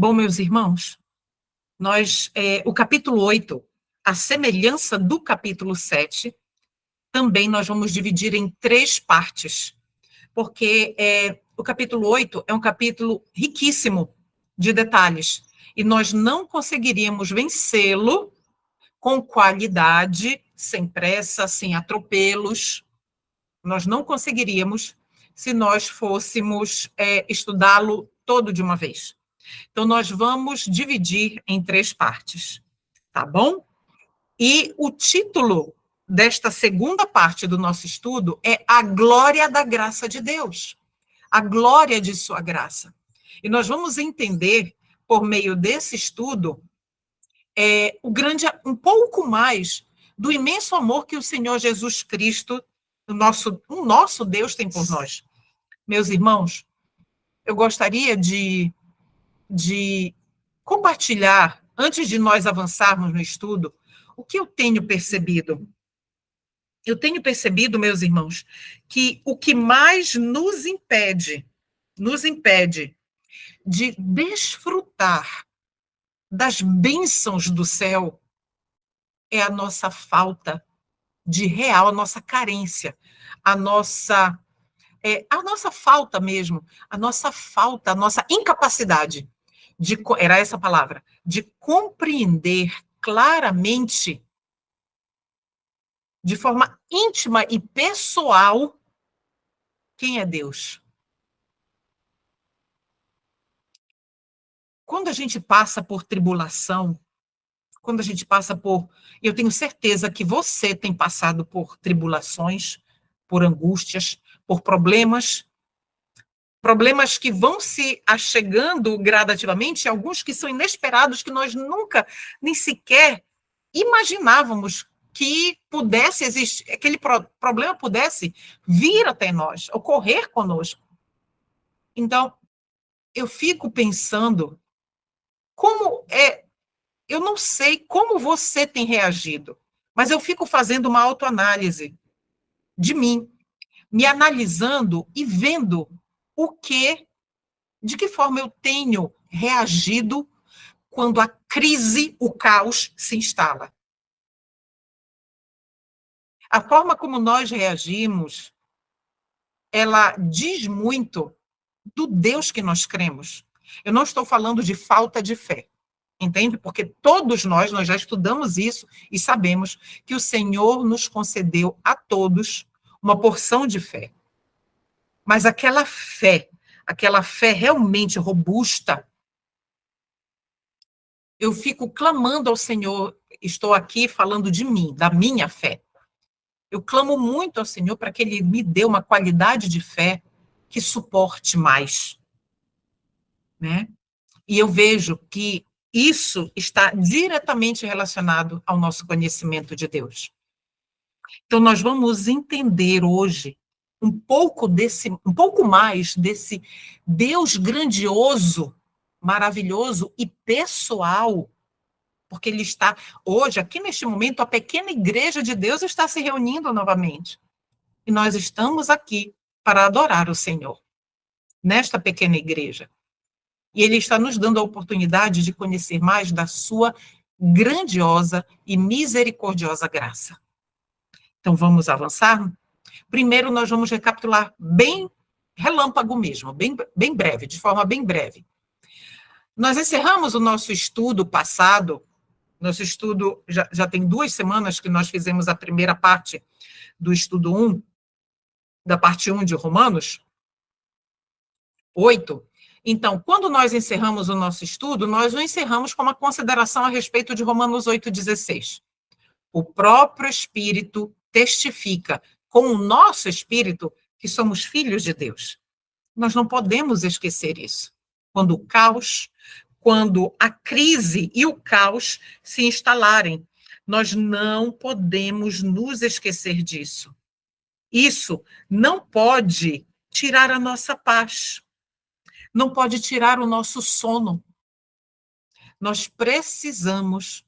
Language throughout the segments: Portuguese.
Bom, meus irmãos, o capítulo 8, a semelhança do capítulo 7, também nós vamos dividir em 3 partes, porque o capítulo 8 é um capítulo riquíssimo de detalhes, e nós não conseguiríamos vencê-lo com qualidade, sem pressa, sem atropelos. Nós não conseguiríamos se nós fôssemos estudá-lo todo de uma vez. Então, nós vamos dividir em 3 partes, tá bom? E o título desta segunda parte do nosso estudo é A Glória da Graça de Deus, a glória de sua graça. E nós vamos entender, por meio desse estudo, um pouco mais do imenso amor que o Senhor Jesus Cristo, o nosso Deus, tem por nós. Meus irmãos, eu gostaria de compartilhar, antes de nós avançarmos no estudo, o que eu tenho percebido. Eu tenho percebido, meus irmãos, que o que mais nos impede de desfrutar das bênçãos do céu é a nossa falta de real, a nossa carência, a nossa falta mesmo, a nossa incapacidade era essa palavra, de compreender claramente, de forma íntima e pessoal, quem é Deus. Quando a gente passa por tribulação, quando a gente passa por... Eu tenho certeza que você tem passado por tribulações, por angústias, por problemas que vão se achegando gradativamente, alguns que são inesperados, que nós nunca, nem sequer imaginávamos que pudesse existir, aquele problema pudesse vir até nós, ocorrer conosco. Então, eu fico pensando eu não sei como você tem reagido, mas eu fico fazendo uma autoanálise de mim, me analisando e vendo de que forma eu tenho reagido quando a crise, o caos se instala. A forma como nós reagimos, ela diz muito do Deus que nós cremos. Eu não estou falando de falta de fé, entende? Porque todos nós já estudamos isso e sabemos que o Senhor nos concedeu a todos uma porção de fé. Mas aquela fé realmente robusta, eu fico clamando ao Senhor, estou aqui falando de mim, da minha fé. Eu clamo muito ao Senhor para que Ele me dê uma qualidade de fé que suporte mais, né? E eu vejo que isso está diretamente relacionado ao nosso conhecimento de Deus. Então, nós vamos entender hoje um pouco mais desse Deus grandioso, maravilhoso e pessoal, porque Ele está hoje, aqui neste momento, a pequena igreja de Deus está se reunindo novamente. E nós estamos aqui para adorar o Senhor, nesta pequena igreja. E Ele está nos dando a oportunidade de conhecer mais da sua grandiosa e misericordiosa graça. Então, vamos avançar? Primeiro, nós vamos recapitular bem relâmpago mesmo, bem breve, de forma bem breve. Nós encerramos o nosso estudo passado, nosso estudo já tem 2 semanas que nós fizemos a primeira parte do estudo 1, da parte 1 de Romanos 8. Então, quando nós encerramos o nosso estudo, nós o encerramos com uma consideração a respeito de Romanos 8,16. O próprio Espírito testifica com o nosso espírito que somos filhos de Deus. Nós não podemos esquecer isso. Quando a crise e o caos se instalarem, nós não podemos nos esquecer disso. Isso não pode tirar a nossa paz, não pode tirar o nosso sono. Nós precisamos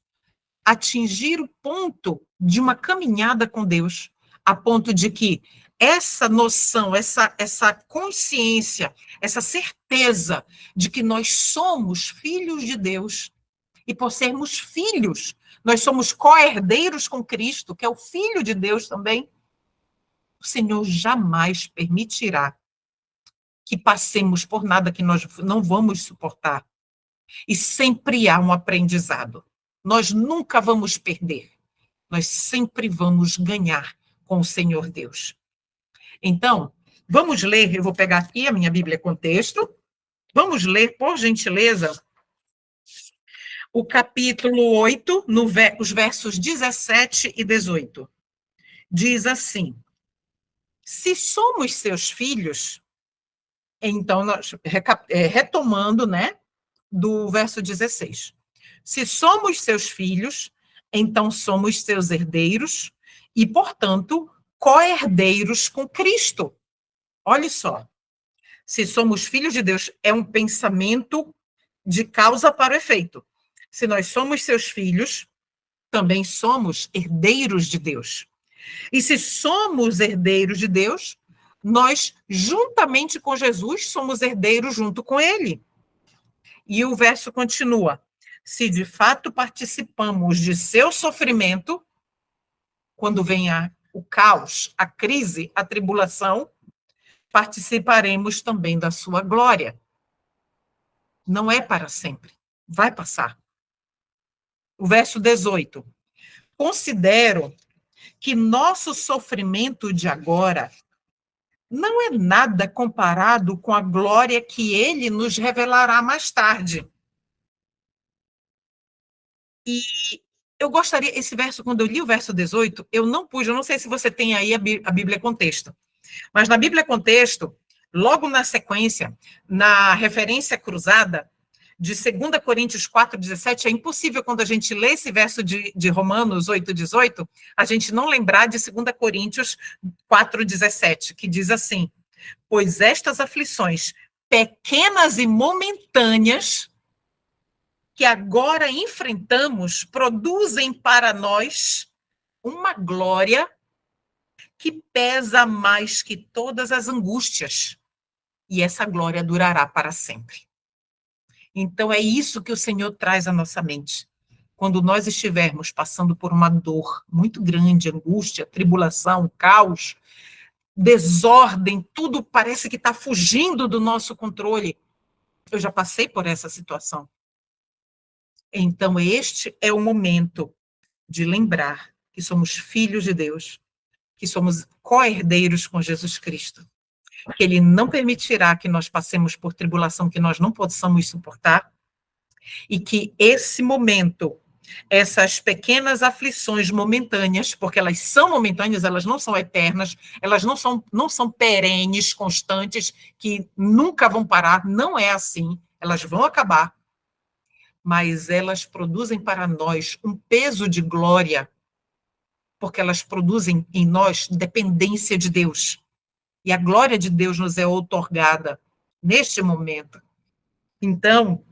atingir o ponto de uma caminhada com Deus, a ponto de que essa noção, essa consciência, essa certeza de que nós somos filhos de Deus, e por sermos filhos, nós somos co-herdeiros com Cristo, que é o Filho de Deus também, o Senhor jamais permitirá que passemos por nada que nós não vamos suportar. E sempre há um aprendizado. Nós nunca vamos perder. Nós sempre vamos ganhar com o Senhor Deus. Então, vamos ler, eu vou pegar aqui a minha Bíblia Contexto, vamos ler, por gentileza, o capítulo 8, os versos 17 e 18. Diz assim: se somos seus filhos, então, nós, retomando, né, do verso 16. Se somos seus filhos, então somos seus herdeiros e, portanto, co-herdeiros com Cristo. Olha só. Se somos filhos de Deus, é um pensamento de causa para o efeito. Se nós somos seus filhos, também somos herdeiros de Deus. E se somos herdeiros de Deus, nós, juntamente com Jesus, somos herdeiros junto com ele. E o verso continua: se de fato participamos de seu sofrimento, quando venha o caos, a crise, a tribulação, participaremos também da sua glória. Não é para sempre, vai passar. O verso 18. Considero que nosso sofrimento de agora não é nada comparado com a glória que ele nos revelará mais tarde. E eu gostaria, esse verso, quando eu li o verso 18, eu não sei se você tem aí a Bíblia Contexto, mas na Bíblia Contexto, logo na sequência, na referência cruzada, de 2 Coríntios 4,17, é impossível quando a gente lê esse verso de Romanos 8,18, a gente não lembrar de 2 Coríntios 4,17, que diz assim: pois estas aflições pequenas e momentâneas que agora enfrentamos produzem para nós uma glória que pesa mais que todas as angústias, e essa glória durará para sempre. Então, é isso que o Senhor traz à nossa mente. Quando nós estivermos passando por uma dor muito grande, angústia, tribulação, caos, desordem, tudo parece que está fugindo do nosso controle. Eu já passei por essa situação. Então, este é o momento de lembrar que somos filhos de Deus, que somos co-herdeiros com Jesus Cristo, que ele não permitirá que nós passemos por tribulação que nós não possamos suportar, e que esse momento, essas pequenas aflições momentâneas, porque elas são momentâneas, elas não são eternas, elas não são perenes, constantes, que nunca vão parar, não é assim, elas vão acabar, mas elas produzem para nós um peso de glória, porque elas produzem em nós dependência de Deus. E a glória de Deus nos é outorgada neste momento. Então,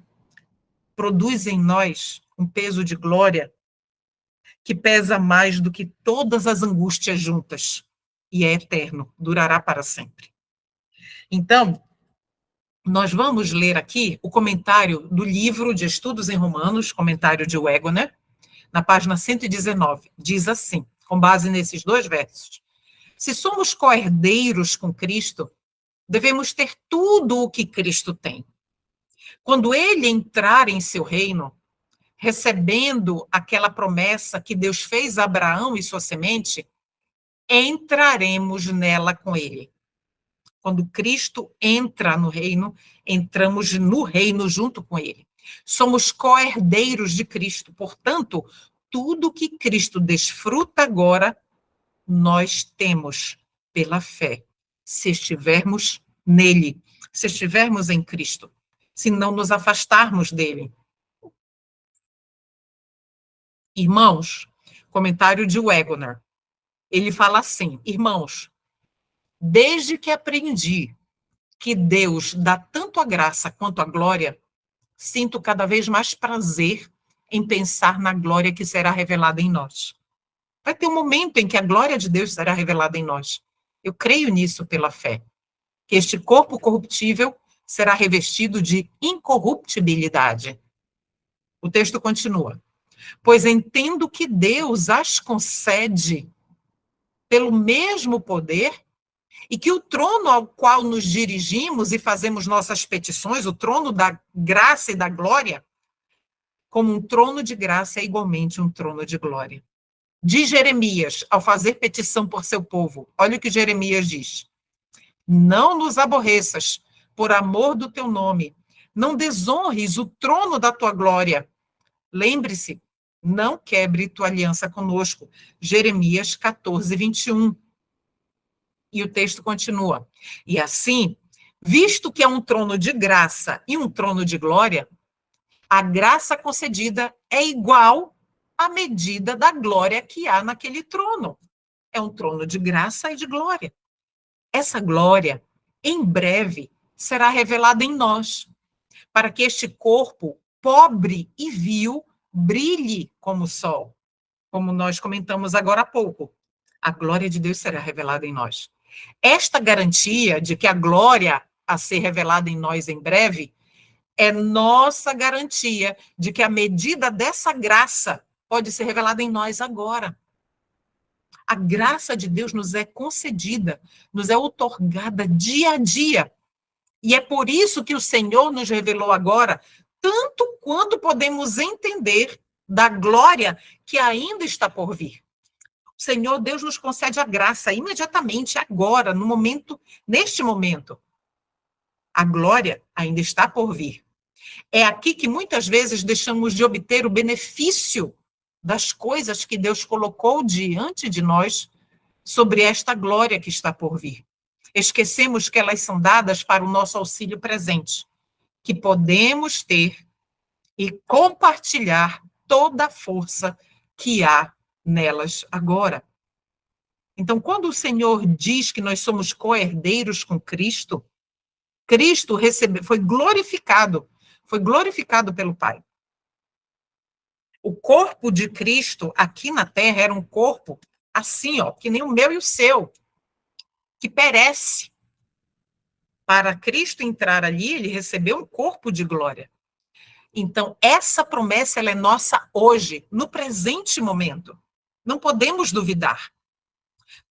produz em nós um peso de glória que pesa mais do que todas as angústias juntas. E é eterno, durará para sempre. Então, nós vamos ler aqui o comentário do livro de Estudos em Romanos, comentário de Wegener, na página 119. Diz assim, com base nesses 2 versos: se somos co-herdeiros com Cristo, devemos ter tudo o que Cristo tem. Quando ele entrar em seu reino, recebendo aquela promessa que Deus fez a Abraão e sua semente, entraremos nela com ele. Quando Cristo entra no reino, entramos no reino junto com ele. Somos co-herdeiros de Cristo, portanto, tudo que Cristo desfruta agora, nós temos pela fé, se estivermos nele, se estivermos em Cristo, se não nos afastarmos dele. Irmãos, comentário de Wegener, ele fala assim: irmãos, desde que aprendi que Deus dá tanto a graça quanto a glória, sinto cada vez mais prazer em pensar na glória que será revelada em nós. Vai ter um momento em que a glória de Deus será revelada em nós. Eu creio nisso pela fé, que este corpo corruptível será revestido de incorruptibilidade. O texto continua. Pois entendo que Deus as concede pelo mesmo poder e que o trono ao qual nos dirigimos e fazemos nossas petições, o trono da graça e da glória, como um trono de graça é igualmente um trono de glória. Diz Jeremias, ao fazer petição por seu povo, olha o que Jeremias diz: não nos aborreças por amor do teu nome, não desonres o trono da tua glória. Lembre-se, não quebre tua aliança conosco. Jeremias 14, 21. E o texto continua. E assim, visto que é um trono de graça e um trono de glória, a graça concedida é igual à medida da glória que há naquele trono. É um trono de graça e de glória. Essa glória, em breve, será revelada em nós, para que este corpo, pobre e vil, brilhe como o sol. Como nós comentamos agora há pouco, a glória de Deus será revelada em nós. Esta garantia de que a glória a ser revelada em nós em breve é nossa garantia de que a medida dessa graça pode ser revelada em nós agora. A graça de Deus nos é concedida, nos é outorgada dia a dia. E é por isso que o Senhor nos revelou agora, tanto quanto podemos entender da glória que ainda está por vir. O Senhor Deus nos concede a graça imediatamente, agora, no momento, neste momento. A glória ainda está por vir. É aqui que muitas vezes deixamos de obter o benefício das coisas que Deus colocou diante de nós sobre esta glória que está por vir. Esquecemos que elas são dadas para o nosso auxílio presente, que podemos ter e compartilhar toda a força que há nelas agora. Então, quando o Senhor diz que nós somos co-herdeiros com Cristo, Cristo foi glorificado pelo Pai. O corpo de Cristo aqui na terra era um corpo assim, ó, que nem o meu e o seu, que perece. Para Cristo entrar ali, ele recebeu um corpo de glória. Então, essa promessa ela é nossa hoje, no presente momento. Não podemos duvidar.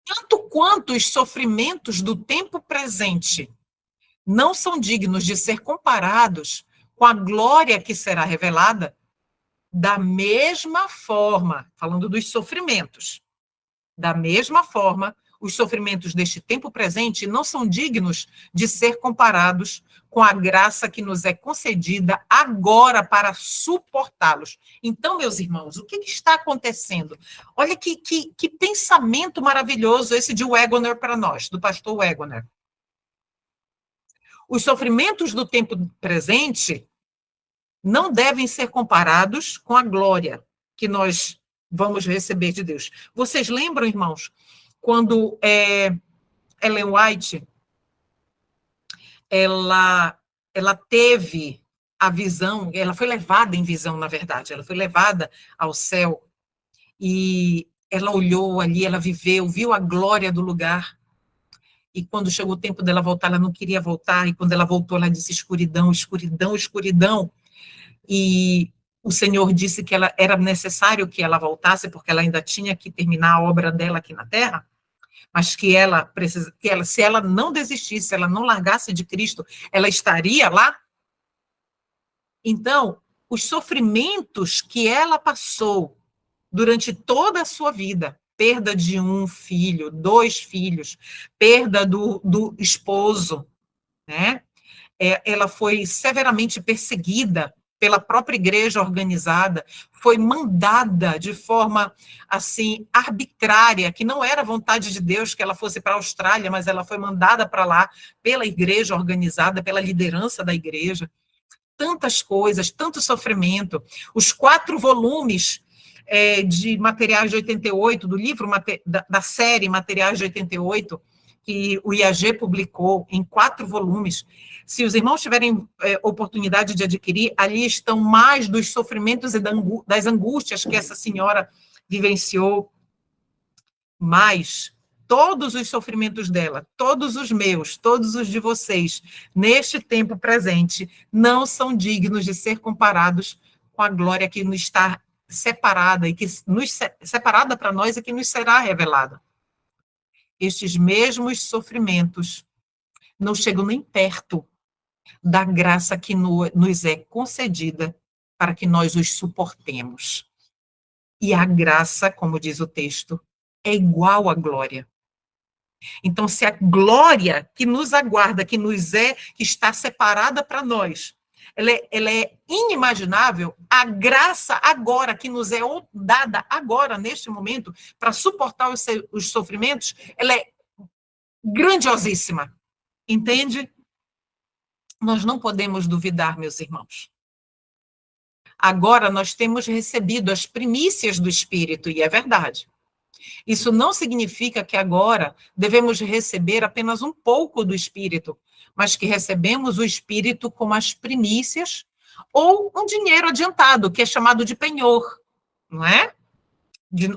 Tanto quanto os sofrimentos do tempo presente não são dignos de ser comparados com a glória que será revelada, da mesma forma, falando dos sofrimentos, da mesma forma, os sofrimentos deste tempo presente não são dignos de ser comparados com a graça que nos é concedida agora para suportá-los. Então, meus irmãos, o que está acontecendo? Olha que pensamento maravilhoso esse de Wagoner para nós, do pastor Wagoner. Os sofrimentos do tempo presente não devem ser comparados com a glória que nós vamos receber de Deus. Vocês lembram, irmãos, quando Ellen White ela teve a visão, ela foi levada em visão, na verdade, ela foi levada ao céu, e ela olhou ali, ela viu a glória do lugar, e quando chegou o tempo dela voltar, ela não queria voltar, e quando ela voltou, ela disse escuridão, escuridão, escuridão, e o Senhor disse que era necessário que ela voltasse, porque ela ainda tinha que terminar a obra dela aqui na Terra, mas que se ela não desistisse, se ela não largasse de Cristo, ela estaria lá. Então, os sofrimentos que ela passou durante toda a sua vida, perda de um filho, 2 filhos, perda do esposo, né? Ela foi severamente perseguida pela própria igreja organizada, foi mandada de forma, assim, arbitrária, que não era vontade de Deus que ela fosse para a Austrália, mas ela foi mandada para lá pela igreja organizada, pela liderança da igreja. Tantas coisas, tanto sofrimento. Os 4 volumes de Materiais de 88, do livro da série Materiais de 88, que o IAG publicou em 4 volumes. Se os irmãos tiverem oportunidade de adquirir, ali estão mais dos sofrimentos e das angústias que essa senhora vivenciou, mais todos os sofrimentos dela, todos os meus, todos os de vocês, neste tempo presente, não são dignos de ser comparados com a glória que nos está separada e que nos separada para nós e que nos será revelada. Estes mesmos sofrimentos não chegam nem perto da graça que nos é concedida para que nós os suportemos. E a graça, como diz o texto, é igual à glória. Então, se a glória que nos aguarda, que está separada para nós, ela é inimaginável, a graça agora, que nos é dada agora, neste momento, para suportar os sofrimentos, ela é grandiosíssima. Entende? Nós não podemos duvidar, meus irmãos. Agora nós temos recebido as primícias do Espírito, e é verdade. Isso não significa que agora devemos receber apenas um pouco do Espírito, mas que recebemos o Espírito como as primícias ou um dinheiro adiantado, que é chamado de penhor, não é?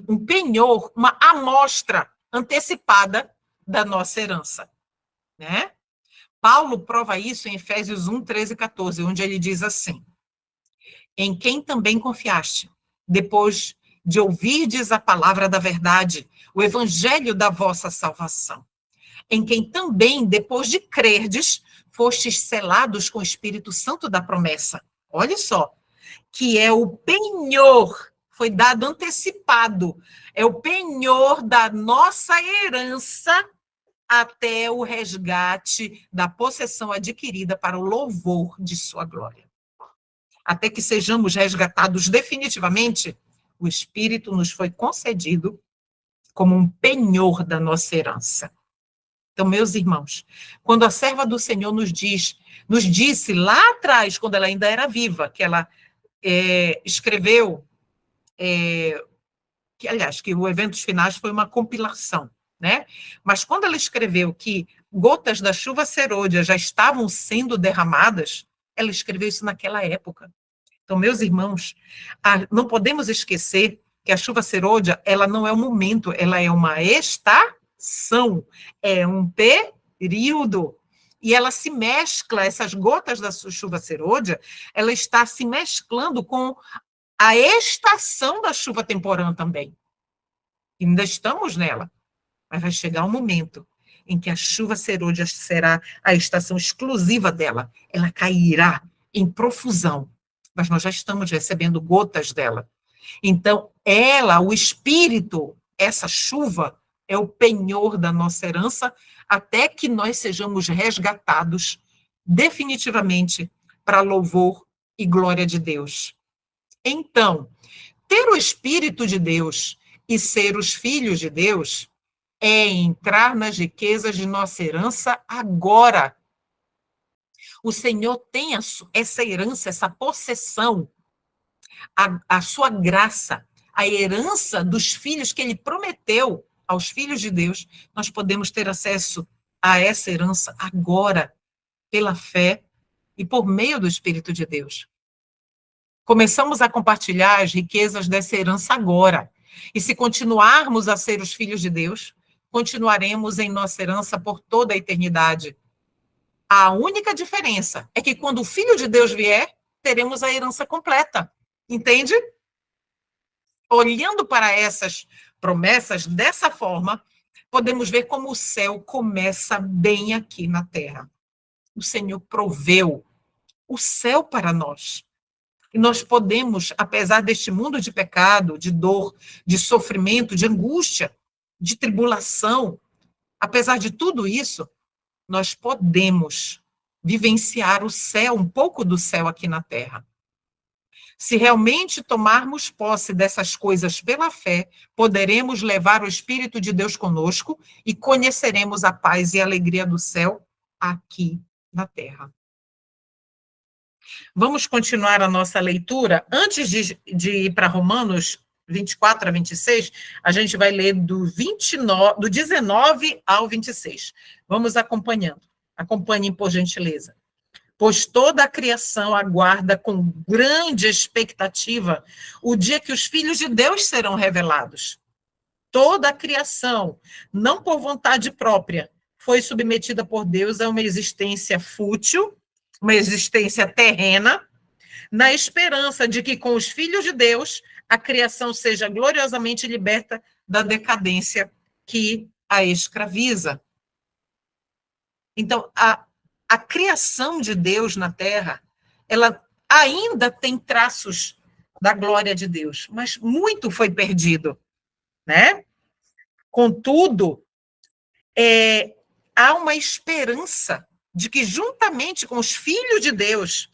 Um penhor, uma amostra antecipada da nossa herança, né? Paulo prova isso em Efésios 1, 13 e 14, onde ele diz assim: em quem também confiaste, depois de ouvirdes a palavra da verdade, o evangelho da vossa salvação, em quem também, depois de crerdes, fostes selados com o Espírito Santo da promessa. Olha só, que é o penhor, foi dado antecipado, é o penhor da nossa herança até o resgate da possessão adquirida para o louvor de sua glória. Até que sejamos resgatados definitivamente, o Espírito nos foi concedido como um penhor da nossa herança. Então, meus irmãos, quando a serva do Senhor nos disse lá atrás, quando ela ainda era viva, que ela escreveu, que o Eventos Finais foi uma compilação, né? Mas quando ela escreveu que gotas da chuva serôdia já estavam sendo derramadas, ela escreveu isso naquela época. Então, meus irmãos, não podemos esquecer que a chuva serôdia, ela não é um momento, ela é uma estação, é um período. E ela se mescla, essas gotas da chuva serôdia, ela está se mesclando com a estação da chuva temporã também. Ainda estamos nela. Mas vai chegar um momento em que a chuva serôdia será a estação exclusiva dela. Ela cairá em profusão. Mas nós já estamos recebendo gotas dela. Então, o Espírito, essa chuva, é o penhor da nossa herança, até que nós sejamos resgatados definitivamente para louvor e glória de Deus. Então, ter o Espírito de Deus e ser os filhos de Deus é entrar nas riquezas de nossa herança agora. O Senhor tem essa herança, essa possessão, a sua graça, a herança dos filhos que ele prometeu aos filhos de Deus. Nós podemos ter acesso a essa herança agora, pela fé e por meio do Espírito de Deus. Começamos a compartilhar as riquezas dessa herança agora. E se continuarmos a ser os filhos de Deus, continuaremos em nossa herança por toda a eternidade. A única diferença é que quando o Filho de Deus vier, teremos a herança completa. Entende? Olhando para essas promessas dessa forma, podemos ver como o céu começa bem aqui na terra. O Senhor proveu o céu para nós. E nós podemos, apesar deste mundo de pecado, de dor, de sofrimento, de angústia, de tribulação, apesar de tudo isso, nós podemos vivenciar o céu, um pouco do céu aqui na terra. Se realmente tomarmos posse dessas coisas pela fé, poderemos levar o Espírito de Deus conosco e conheceremos a paz e a alegria do céu aqui na terra. Vamos continuar a nossa leitura. Antes de ir para Romanos 24 a 26, a gente vai ler do 19 ao 26. Vamos acompanhando. Acompanhem, por gentileza. Pois toda a criação aguarda com grande expectativa o dia que os filhos de Deus serão revelados. toda a criação, não por vontade própria, foi submetida por Deus a uma existência fútil, uma existência terrena, na esperança de que com os filhos de Deus a criação seja gloriosamente liberta da decadência que a escraviza. Então, a criação de Deus na Terra, ela ainda tem traços da glória de Deus, mas muito foi perdido, né? Contudo, há uma esperança de que, juntamente com os filhos de Deus,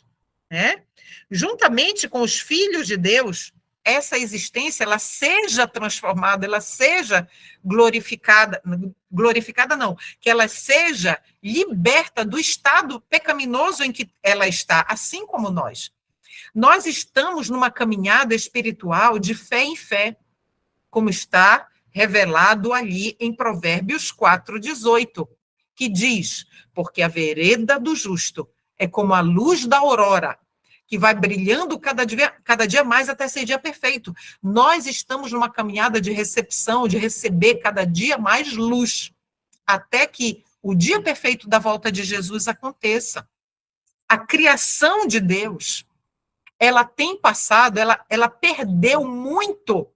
né? Juntamente com os filhos de Deus, essa existência ela seja transformada, ela seja glorificada não, que ela seja liberta do estado pecaminoso em que ela está, assim como nós. Nós estamos numa caminhada espiritual de fé em fé, como está revelado ali em Provérbios 4:18, que diz: porque a vereda do justo é como a luz da aurora, que vai brilhando cada dia mais até ser dia perfeito. Nós estamos numa caminhada de recepção, de receber cada dia mais luz, até que o dia perfeito da volta de Jesus aconteça. A criação de Deus, ela tem passado, ela perdeu muito,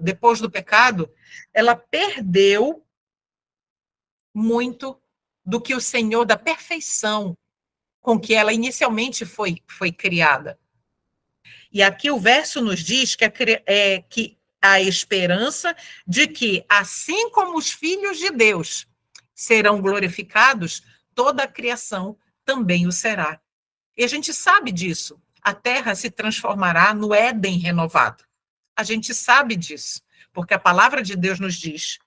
depois do pecado, ela perdeu muito do que o Senhor, da perfeição com que ela inicialmente foi criada. E aqui o verso nos diz que a esperança de que, assim como os filhos de Deus serão glorificados, toda a criação também o será. E a gente sabe disso. A terra se transformará no Éden renovado. A gente sabe disso, porque a palavra de Deus nos diz,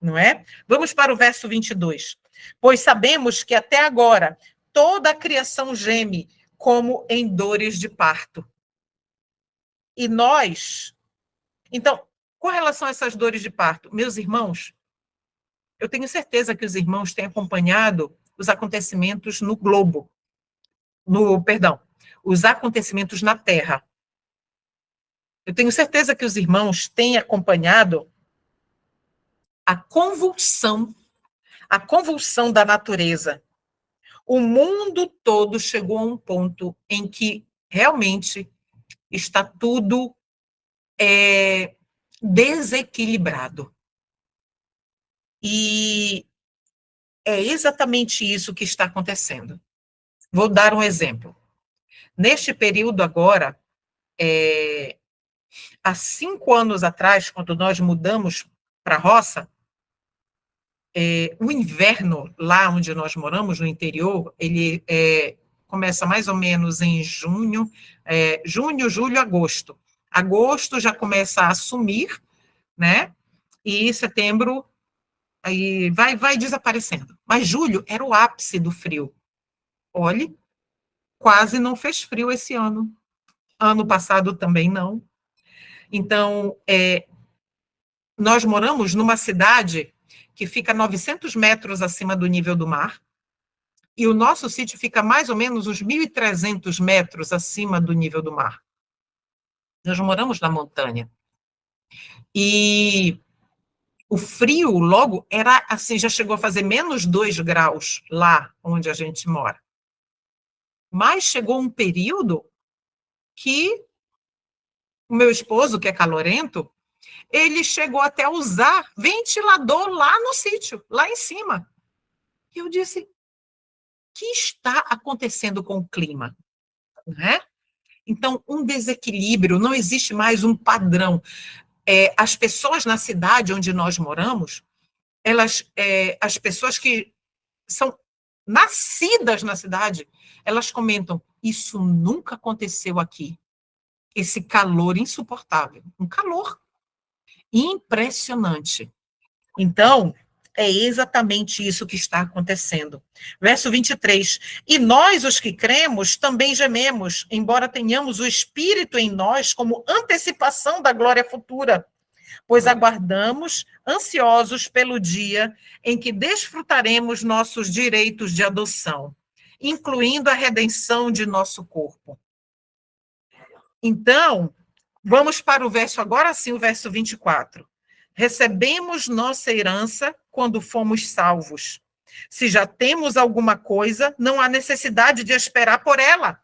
não é? Vamos para o verso 22. Pois sabemos que até agora toda a criação geme como em dores de parto. E nós... Então, com relação a essas dores de parto, meus irmãos, eu tenho certeza que os irmãos têm acompanhado os acontecimentos no globo, os acontecimentos na Terra. Eu tenho certeza que os irmãos têm acompanhado a convulsão da natureza. O mundo todo chegou a um ponto em que realmente está tudo desequilibrado. E é exatamente isso que está acontecendo. Vou dar um exemplo. Neste período agora, há 5 anos atrás, quando nós mudamos para a roça, o inverno, lá onde nós moramos, no interior, ele começa mais ou menos em junho, julho, agosto. Agosto já começa a sumir, né? E setembro aí vai desaparecendo. Mas julho era o ápice do frio. Olhe, quase não fez frio esse ano. Ano passado também não. Então, nós moramos numa cidade que fica 900 metros acima do nível do mar, e o nosso sítio fica mais ou menos uns 1.300 metros acima do nível do mar. Nós moramos na montanha. E o frio, logo, era assim, já chegou a fazer menos 2 graus lá onde a gente mora. Mas chegou um período que o meu esposo, que é calorento, ele chegou até a usar ventilador lá no sítio, lá em cima. E eu disse, o que está acontecendo com o clima? Né? Então, um desequilíbrio, não existe mais um padrão. As pessoas na cidade onde nós moramos, as pessoas que são nascidas na cidade, elas comentam, isso nunca aconteceu aqui. Esse calor insuportável, um calor impressionante. Então, é exatamente isso que está acontecendo. Verso 23. E nós, os que cremos, também gememos, embora tenhamos o Espírito em nós como antecipação da glória futura, pois aguardamos, ansiosos pelo dia em que desfrutaremos nossos direitos de adoção, incluindo a redenção de nosso corpo. Então, vamos para o verso, agora sim, o verso 24. recebemos nossa herança quando fomos salvos. Se já temos alguma coisa, não há necessidade de esperar por ela.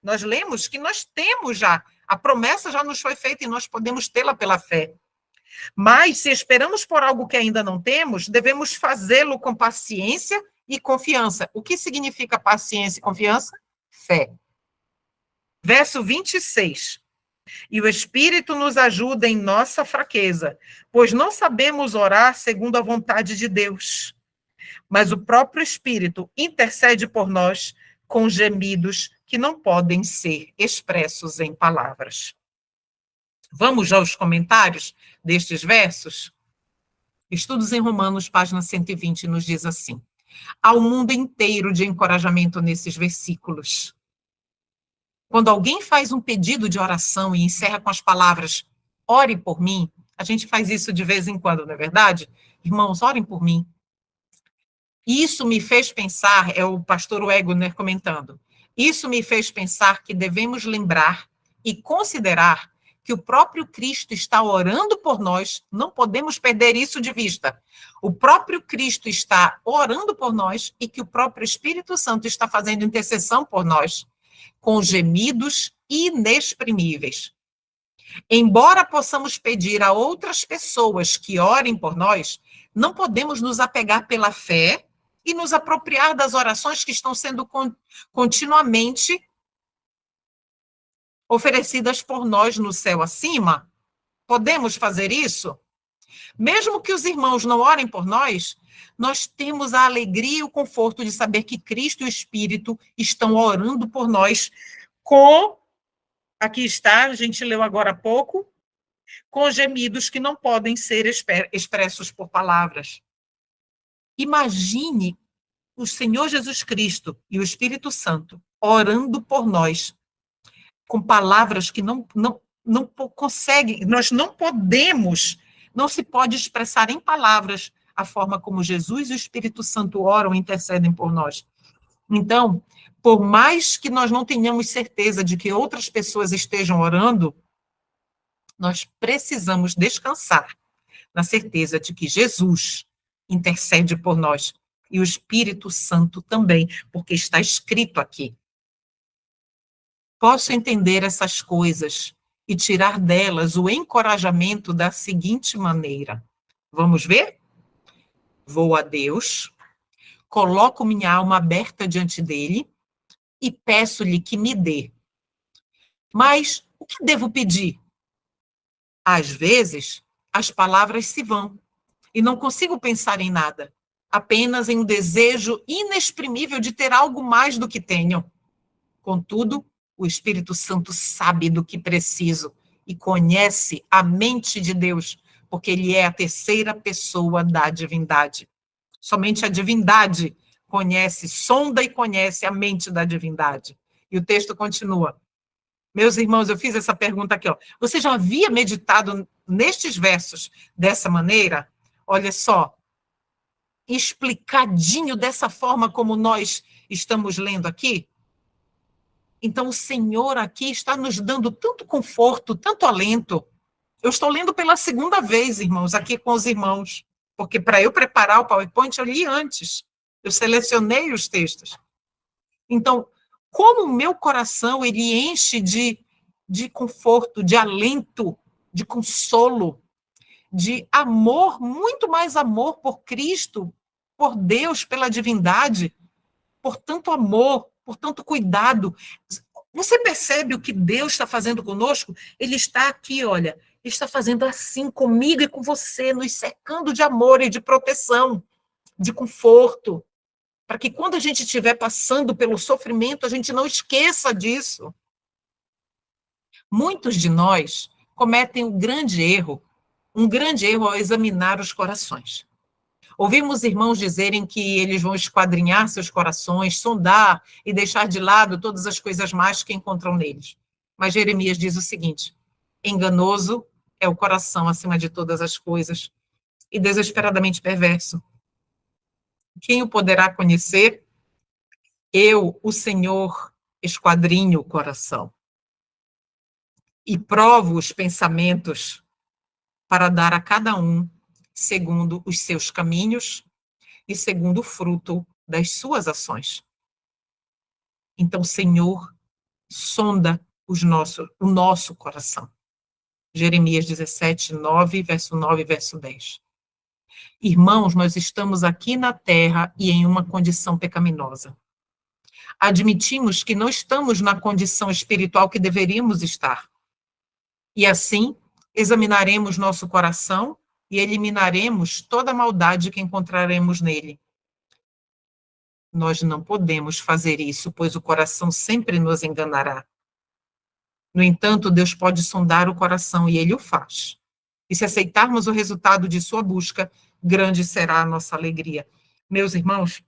Nós lemos que nós temos já, a promessa já nos foi feita e nós podemos tê-la pela fé. Mas, se esperamos por algo que ainda não temos, devemos fazê-lo com paciência e confiança. O que significa paciência e confiança? Fé. Verso 26. E o Espírito nos ajuda em nossa fraqueza, pois não sabemos orar segundo a vontade de Deus. Mas o próprio Espírito intercede por nós com gemidos que não podem ser expressos em palavras. Vamos já aos comentários destes versos? Estudos em Romanos, página 120, nos diz assim: há um mundo inteiro de encorajamento nesses versículos. Quando alguém faz um pedido de oração e encerra com as palavras, ore por mim, a gente faz isso de vez em quando, não é verdade? Irmãos, orem por mim. Isso me fez pensar, é o pastor Wegner comentando, isso me fez pensar que devemos lembrar e considerar que o próprio Cristo está orando por nós, não podemos perder isso de vista. O próprio Cristo está orando por nós e que o próprio Espírito Santo está fazendo intercessão por nós, com gemidos inexprimíveis. Embora possamos pedir a outras pessoas que orem por nós, não podemos nos apegar pela fé e nos apropriar das orações que estão sendo continuamente oferecidas por nós no céu acima. Podemos fazer isso? Mesmo que os irmãos não orem por nós, nós temos a alegria e o conforto de saber que Cristo e o Espírito estão orando por nós aqui está, a gente leu agora há pouco, com gemidos que não podem ser expressos por palavras. Imagine o Senhor Jesus Cristo e o Espírito Santo orando por nós, com palavras que não conseguem, nós não podemos, não se pode expressar em palavras a forma como Jesus e o Espírito Santo oram e intercedem por nós. Então, por mais que nós não tenhamos certeza de que outras pessoas estejam orando, nós precisamos descansar na certeza de que Jesus intercede por nós e o Espírito Santo também, porque está escrito aqui. Posso entender essas coisas e tirar delas o encorajamento da seguinte maneira. Vamos ver? Vou a Deus, coloco minha alma aberta diante dele e peço-lhe que me dê. Mas o que devo pedir? Às vezes, as palavras se vão e não consigo pensar em nada, apenas em um desejo inexprimível de ter algo mais do que tenho. Contudo, o Espírito Santo sabe do que preciso e conhece a mente de Deus, porque ele é a terceira pessoa da divindade. Somente a divindade sonda e conhece a mente da divindade. E o texto continua. Meus irmãos, eu fiz essa pergunta aqui, ó. Você já havia meditado nestes versos dessa maneira? Olha só, explicadinho dessa forma como nós estamos lendo aqui? Então, o Senhor aqui está nos dando tanto conforto, tanto alento. Eu estou lendo pela segunda vez, irmãos, aqui com os irmãos, porque para eu preparar o PowerPoint, eu li antes. Eu selecionei os textos. Então, como o meu coração ele enche de conforto, de alento, de consolo, de amor, muito mais amor por Cristo, por Deus, pela divindade, por tanto amor, por tanto cuidado. Você percebe o que Deus está fazendo conosco? Ele está aqui, olha, ele está fazendo assim comigo e com você, nos cercando de amor e de proteção, de conforto, para que quando a gente estiver passando pelo sofrimento, a gente não esqueça disso. Muitos de nós cometem um grande erro ao examinar os corações. Ouvimos irmãos dizerem que eles vão esquadrinhar seus corações, sondar e deixar de lado todas as coisas más que encontram neles. Mas Jeremias diz o seguinte: enganoso é o coração acima de todas as coisas e desesperadamente perverso. Quem o poderá conhecer? Eu, o Senhor, esquadrinho o coração e provo os pensamentos para dar a cada um segundo os seus caminhos e segundo o fruto das suas ações. Então, Senhor, sonda o nosso coração. Jeremias 17, 9, verso 9, verso 10. Irmãos, nós estamos aqui na terra e em uma condição pecaminosa. Admitimos que não estamos na condição espiritual que deveríamos estar. E assim, examinaremos nosso coração e eliminaremos toda a maldade que encontraremos nele. Nós não podemos fazer isso, pois o coração sempre nos enganará. No entanto, Deus pode sondar o coração e ele o faz. E se aceitarmos o resultado de sua busca, grande será a nossa alegria. Meus irmãos,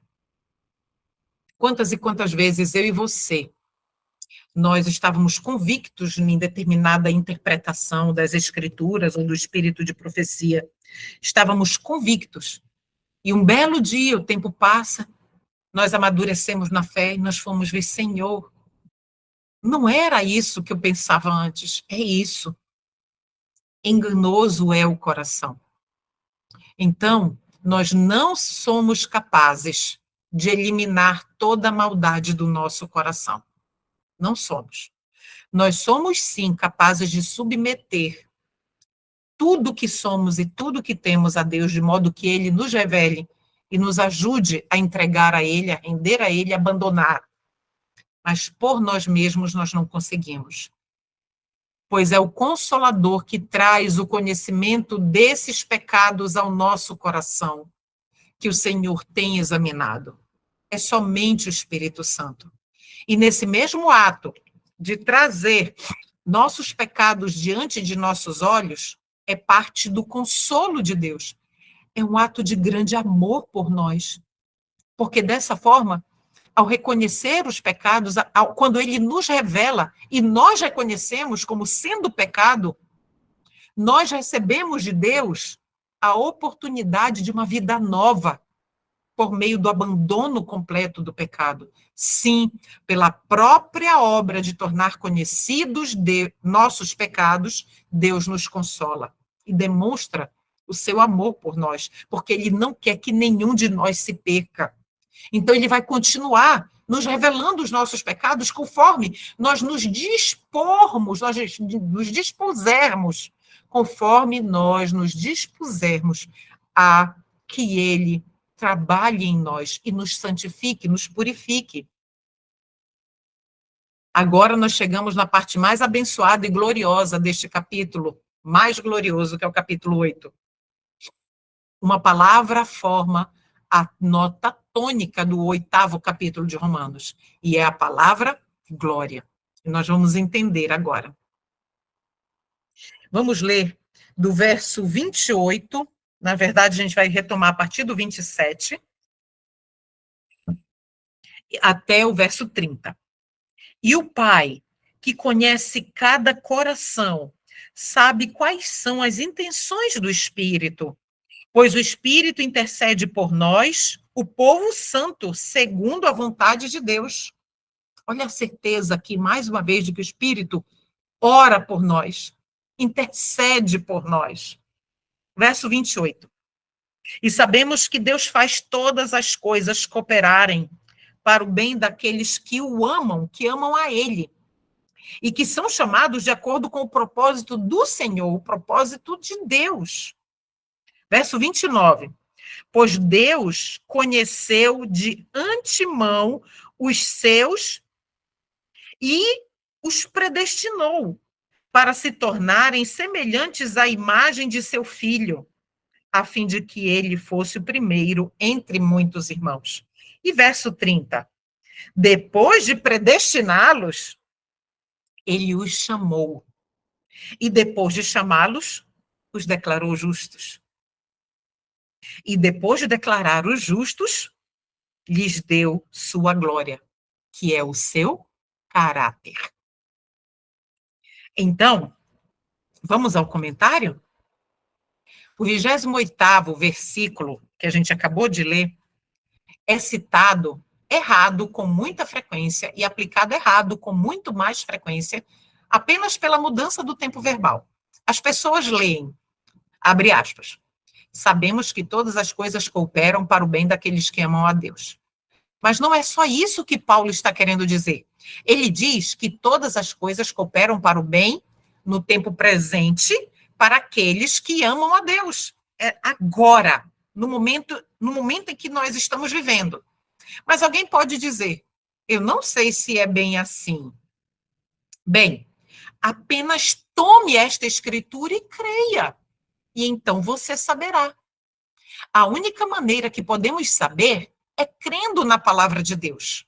quantas e quantas vezes eu e você, nós estávamos convictos em determinada interpretação das Escrituras ou do espírito de profecia. Estávamos convictos. E um belo dia, o tempo passa, nós amadurecemos na fé e nós fomos ver, Senhor, não era isso que eu pensava antes, é isso. Enganoso é o coração. Então, nós não somos capazes de eliminar toda a maldade do nosso coração. Não somos. Nós somos, sim, capazes de submeter tudo que somos e tudo que temos a Deus, de modo que Ele nos revele e nos ajude a entregar a Ele, a render a Ele, a abandonar. Mas por nós mesmos nós não conseguimos. Pois é o Consolador que traz o conhecimento desses pecados ao nosso coração, que o Senhor tem examinado. É somente o Espírito Santo. E nesse mesmo ato de trazer nossos pecados diante de nossos olhos, é parte do consolo de Deus. É um ato de grande amor por nós. Porque dessa forma, ao reconhecer os pecados, quando ele nos revela e nós reconhecemos como sendo pecado, nós recebemos de Deus a oportunidade de uma vida nova por meio do abandono completo do pecado. Sim, pela própria obra de tornar conhecidos de nossos pecados, Deus nos consola e demonstra o seu amor por nós, porque ele não quer que nenhum de nós se perca. Então, ele vai continuar nos revelando os nossos pecados conforme nós nos dispormos, nós nos dispusermos, conforme nós nos dispusermos a que ele trabalhe em nós e nos santifique, nos purifique. Agora nós chegamos na parte mais abençoada e gloriosa deste capítulo, mais glorioso, que é o capítulo 8. Uma palavra forma a nota tônica do 8º capítulo de Romanos, e é a palavra glória. E nós vamos entender agora. Vamos ler do verso 28, na verdade a gente vai retomar a partir do 27, até o verso 30. E o Pai, que conhece cada coração, sabe quais são as intenções do Espírito, pois o Espírito intercede por nós, o povo santo, segundo a vontade de Deus. Olha a certeza aqui, mais uma vez, de que o Espírito ora por nós, intercede por nós. Verso 28. E sabemos que Deus faz todas as coisas cooperarem para o bem daqueles que o amam, que amam a Ele, e que são chamados de acordo com o propósito do Senhor, o propósito de Deus. Verso 29. Pois Deus conheceu de antemão os seus e os predestinou para se tornarem semelhantes à imagem de seu Filho, a fim de que ele fosse o primeiro entre muitos irmãos. E verso 30. Depois de predestiná-los, ele os chamou. E depois de chamá-los, os declarou justos. E depois de declarar os justos, lhes deu sua glória, que é o seu caráter. Então, vamos ao comentário? O 28º versículo que a gente acabou de ler é citado errado com muita frequência e aplicado errado com muito mais frequência, apenas pela mudança do tempo verbal. As pessoas leem Abre aspas. Sabemos que todas as coisas cooperam para o bem daqueles que amam a Deus. Mas não é só isso que Paulo está querendo dizer. Ele diz que todas as coisas cooperam para o bem no tempo presente para aqueles que amam a Deus. É agora, no momento em que nós estamos vivendo. Mas alguém pode dizer, eu não sei se é bem assim. Bem, apenas tome esta escritura e creia, e então você saberá. A única maneira que podemos saber é crendo na palavra de Deus.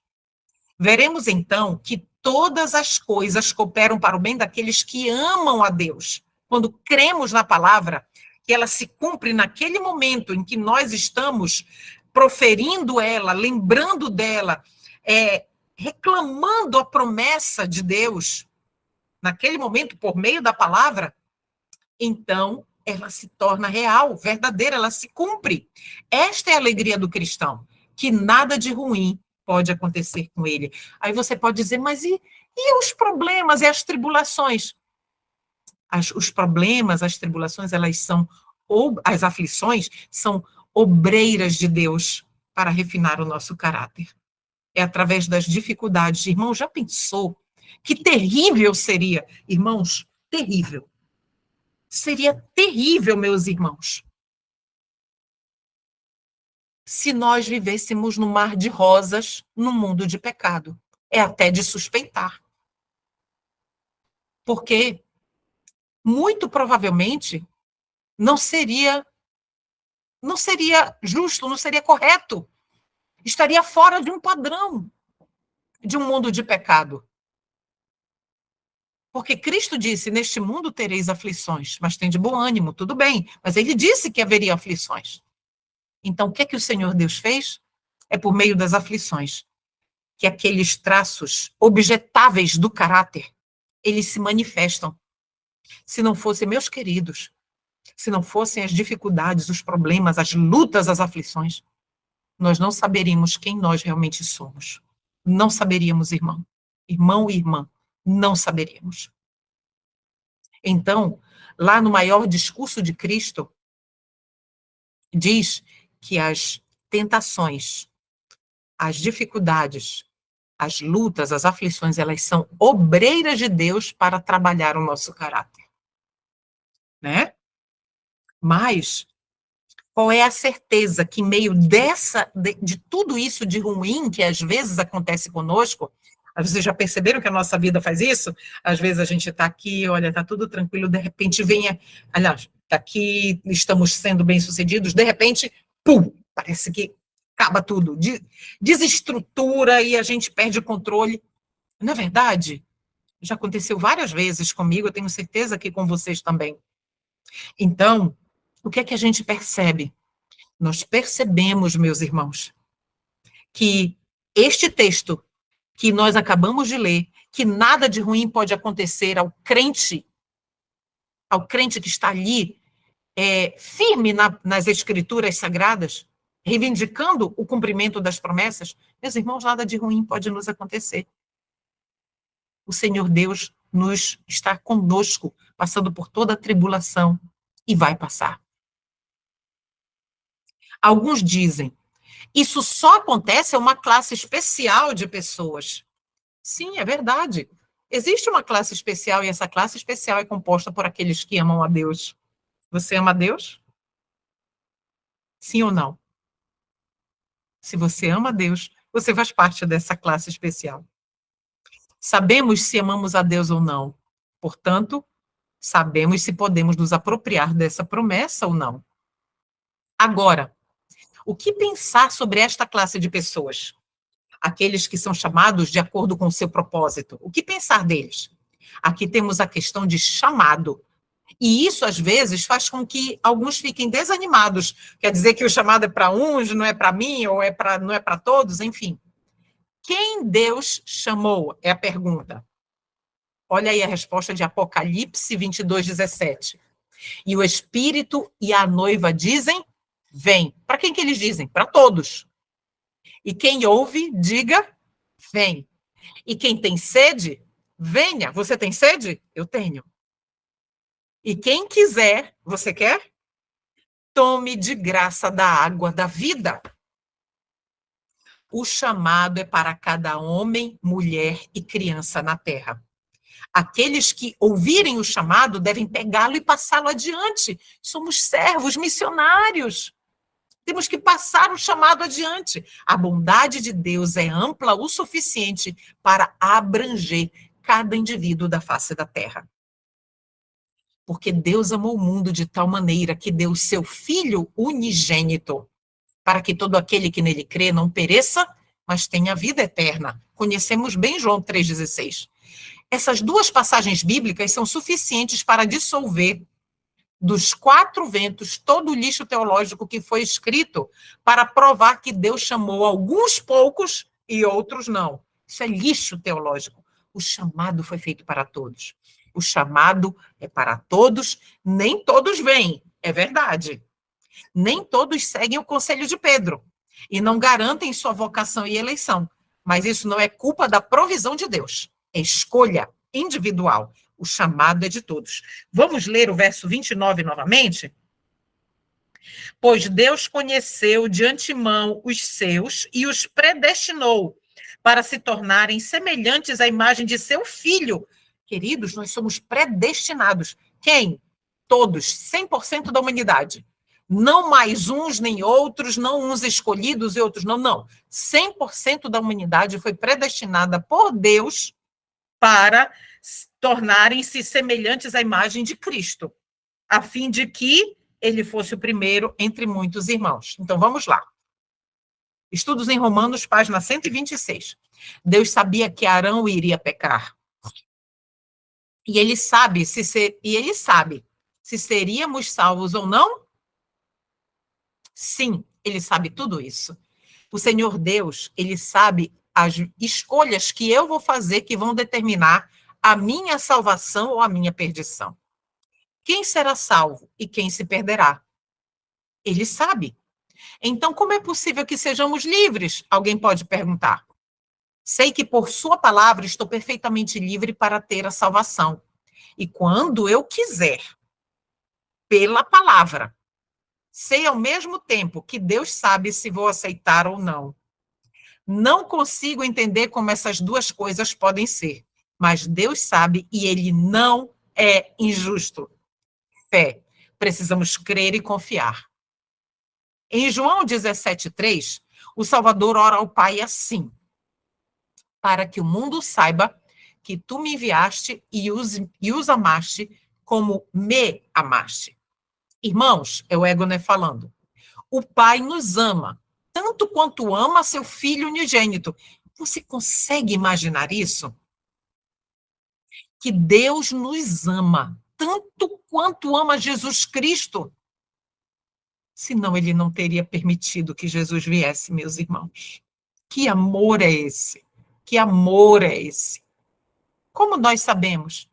Veremos então que todas as coisas cooperam para o bem daqueles que amam a Deus. Quando cremos na palavra, que ela se cumpre naquele momento em que nós estamos proferindo ela, lembrando dela, reclamando a promessa de Deus, naquele momento, por meio da palavra, então ela se torna real, verdadeira, ela se cumpre. Esta é a alegria do cristão, que nada de ruim pode acontecer com ele. Aí você pode dizer, mas e os problemas e as tribulações? Os problemas, as tribulações, elas são, ou as aflições, são obreiras de Deus para refinar o nosso caráter. É através das dificuldades. Irmão, já pensou? Que terrível seria, irmãos, terrível. Seria terrível, meus irmãos, se nós vivêssemos no mar de rosas, no mundo de pecado. É até de suspeitar. Porque, muito provavelmente, não seria justo, não seria correto. Estaria fora de um padrão de um mundo de pecado. Porque Cristo disse, neste mundo tereis aflições, mas tem de bom ânimo, tudo bem. Mas ele disse que haveria aflições. Então, o que o Senhor Deus fez? É por meio das aflições que aqueles traços objetáveis do caráter, eles se manifestam. Se não fossem, meus queridos, se não fossem as dificuldades, os problemas, as lutas, as aflições, nós não saberíamos quem nós realmente somos. Não saberíamos, irmão e irmã, não saberíamos. Então, lá no maior discurso de Cristo, diz que as tentações, as dificuldades, as lutas, as aflições, elas são obreiras de Deus para trabalhar o nosso caráter. Né? Mas, qual é a certeza que, em meio de tudo isso de ruim que às vezes acontece conosco, vocês já perceberam que a nossa vida faz isso? Às vezes a gente está aqui, olha, está tudo tranquilo, de repente aliás, está aqui, estamos sendo bem-sucedidos, de repente, pum, parece que acaba tudo, desestrutura e a gente perde o controle. Não é verdade? Já aconteceu várias vezes comigo, eu tenho certeza que com vocês também. Então, o que é que a gente percebe? Nós percebemos, meus irmãos, que este texto que nós acabamos de ler, que nada de ruim pode acontecer ao crente que está ali, firme nas escrituras sagradas, reivindicando o cumprimento das promessas, meus irmãos, nada de ruim pode nos acontecer. O Senhor Deus está conosco, passando por toda a tribulação, e vai passar. Alguns dizem, isso só acontece a uma classe especial de pessoas. Sim, é verdade. Existe uma classe especial, e essa classe especial é composta por aqueles que amam a Deus. Você ama a Deus? Sim ou não? Se você ama a Deus, você faz parte dessa classe especial. Sabemos se amamos a Deus ou não. Portanto, sabemos se podemos nos apropriar dessa promessa ou não. Agora, o que pensar sobre esta classe de pessoas? Aqueles que são chamados de acordo com o seu propósito. O que pensar deles? Aqui temos a questão de chamado. E isso, às vezes, faz com que alguns fiquem desanimados. Quer dizer que o chamado é para uns, não é para mim, ou não é para todos, enfim. Quem Deus chamou? É a pergunta. Olha aí a resposta de Apocalipse 22, 17. E o Espírito e a noiva dizem, vem. Para quem que eles dizem? Para todos. E quem ouve, diga, vem. E quem tem sede, venha. Você tem sede? Eu tenho. E quem quiser, você quer? tome de graça da água da vida. O chamado é para cada homem, mulher e criança na terra. Aqueles que ouvirem o chamado devem pegá-lo e passá-lo adiante. Somos servos missionários. Temos que passar o chamado adiante. A bondade de Deus é ampla o suficiente para abranger cada indivíduo da face da terra. Porque Deus amou o mundo de tal maneira que deu o seu Filho unigênito, para que todo aquele que nele crê não pereça, mas tenha vida eterna. Conhecemos bem João 3,16. Essas duas passagens bíblicas são suficientes para dissolver dos quatro ventos todo o lixo teológico que foi escrito para provar que Deus chamou alguns poucos e outros não. Isso é lixo teológico. O chamado foi feito para todos. O chamado é para todos, nem todos vêm, é verdade. Nem todos seguem o conselho de Pedro e não garantem sua vocação e eleição. Mas isso não é culpa da provisão de Deus. É escolha individual. O chamado é de todos. Vamos ler o verso 29 novamente? Pois Deus conheceu de antemão os seus e os predestinou para se tornarem semelhantes à imagem de seu Filho. Queridos, nós somos predestinados. Quem? Todos, 100% da humanidade. Não mais uns nem outros, não uns escolhidos e outros não, não. 100% da humanidade foi predestinada por Deus para tornarem-se semelhantes à imagem de Cristo, a fim de que ele fosse o primeiro entre muitos irmãos. Então, vamos lá. Estudos em Romanos, página 126. Deus sabia que Arão iria pecar. E ele sabe se seríamos salvos ou não? Sim, ele sabe tudo isso. O Senhor Deus, ele sabe as escolhas que eu vou fazer que vão determinar a minha salvação ou a minha perdição. Quem será salvo e quem se perderá? Ele sabe. Então, como é possível que sejamos livres? Alguém pode perguntar. Sei que por sua palavra estou perfeitamente livre para ter a salvação. E quando eu quiser, pela palavra, sei ao mesmo tempo que Deus sabe se vou aceitar ou não. Não consigo entender como essas duas coisas podem ser, mas Deus sabe e ele não é injusto. Fé. Precisamos crer e confiar. Em João 17,3, o Salvador ora ao Pai assim: para que o mundo saiba que tu me enviaste e os amaste como me amaste. Irmãos, é o Egoné falando. O Pai nos ama, tanto quanto ama seu Filho unigênito. Você consegue imaginar isso? Que Deus nos ama, tanto quanto ama Jesus Cristo. Senão ele não teria permitido que Jesus viesse, meus irmãos. Que amor é esse? Que amor é esse? Como nós sabemos?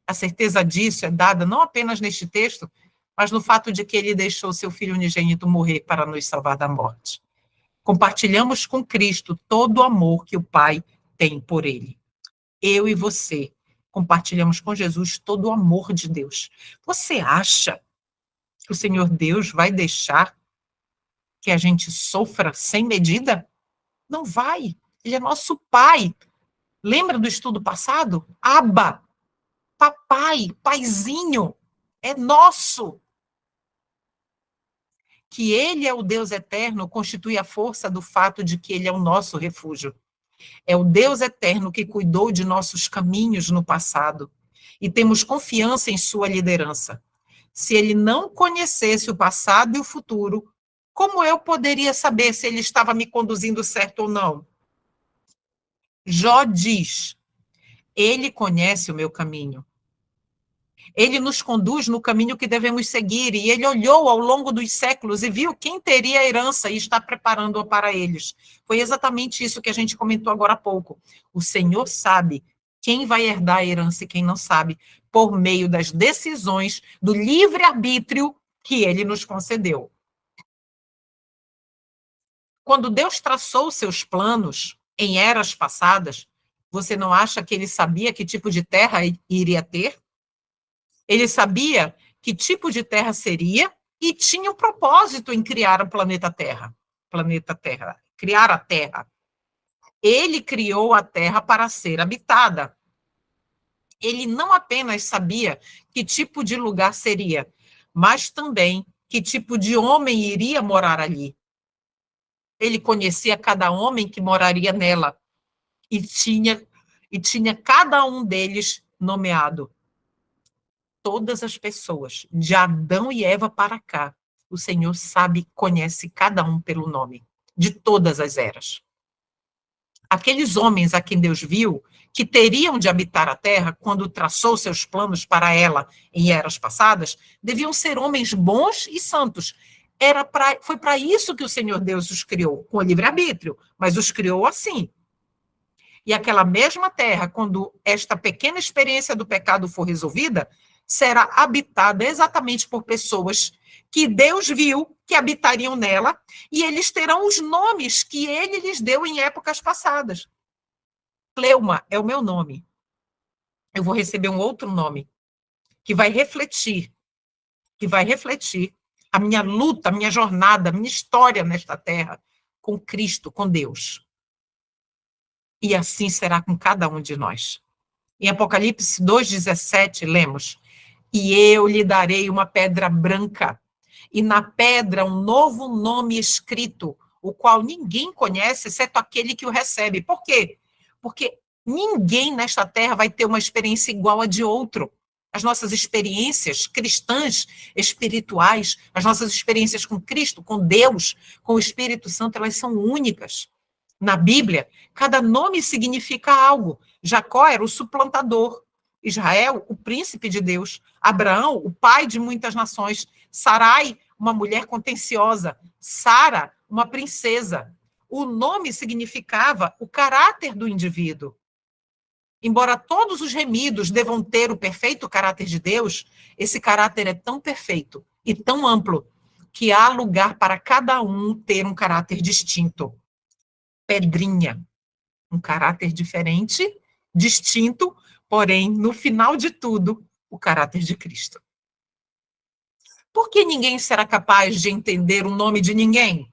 A certeza disso é dada não apenas neste texto, mas no fato de que ele deixou seu Filho unigênito morrer para nos salvar da morte. Compartilhamos com Cristo todo o amor que o Pai tem por ele. Eu e você compartilhamos com Jesus todo o amor de Deus. Você acha que o Senhor Deus vai deixar que a gente sofra sem medida? Não vai. Ele é nosso Pai. Lembra do estudo passado? Abba, papai, paizinho, é nosso. Que ele é o Deus eterno constitui a força do fato de que ele é o nosso refúgio. É o Deus eterno que cuidou de nossos caminhos no passado e temos confiança em sua liderança. Se ele não conhecesse o passado e o futuro, como eu poderia saber se ele estava me conduzindo certo ou não? Jó diz: ele conhece o meu caminho. Ele nos conduz no caminho que devemos seguir, e ele olhou ao longo dos séculos e viu quem teria a herança e está preparando-a para eles. Foi exatamente isso que a gente comentou agora há pouco. O Senhor sabe quem vai herdar a herança e quem não sabe, por meio das decisões do livre-arbítrio que ele nos concedeu. Quando Deus traçou seus planos em eras passadas, você não acha que ele sabia que tipo de terra iria ter? Ele sabia que tipo de terra seria e tinha um propósito em criar o planeta Terra. Criar a Terra. Ele criou a Terra para ser habitada. Ele não apenas sabia que tipo de lugar seria, mas também que tipo de homem iria morar ali. Ele conhecia cada homem que moraria nela e tinha cada um deles nomeado. Todas as pessoas, de Adão e Eva para cá, o Senhor sabe, conhece cada um pelo nome, de todas as eras. Aqueles homens a quem Deus viu, que teriam de habitar a terra quando traçou seus planos para ela em eras passadas, deviam ser homens bons e santos. Foi para isso que o Senhor Deus os criou, com o livre-arbítrio, mas os criou assim. E aquela mesma terra, quando esta pequena experiência do pecado for resolvida, será habitada exatamente por pessoas que Deus viu que habitariam nela, e eles terão os nomes que ele lhes deu em épocas passadas. Cleuma é o meu nome. Eu vou receber um outro nome que vai refletir a minha luta, a minha jornada, a minha história nesta terra com Cristo, com Deus. E assim será com cada um de nós. Em Apocalipse 2,17, lemos: e eu lhe darei uma pedra branca, e na pedra um novo nome escrito, o qual ninguém conhece, exceto aquele que o recebe. Por quê? Porque ninguém nesta terra vai ter uma experiência igual a de outro. As nossas experiências cristãs, espirituais, as nossas experiências com Cristo, com Deus, com o Espírito Santo, elas são únicas. Na Bíblia, cada nome significa algo. Jacó era o suplantador, Israel, o príncipe de Deus, Abraão, o pai de muitas nações, Sarai, uma mulher contenciosa, Sara, uma princesa. O nome significava o caráter do indivíduo. Embora todos os remidos devam ter o perfeito caráter de Deus, esse caráter é tão perfeito e tão amplo que há lugar para cada um ter um caráter distinto. Pedrinha, um caráter diferente, distinto, porém, no final de tudo, o caráter de Cristo. Por que ninguém será capaz de entender o nome de ninguém?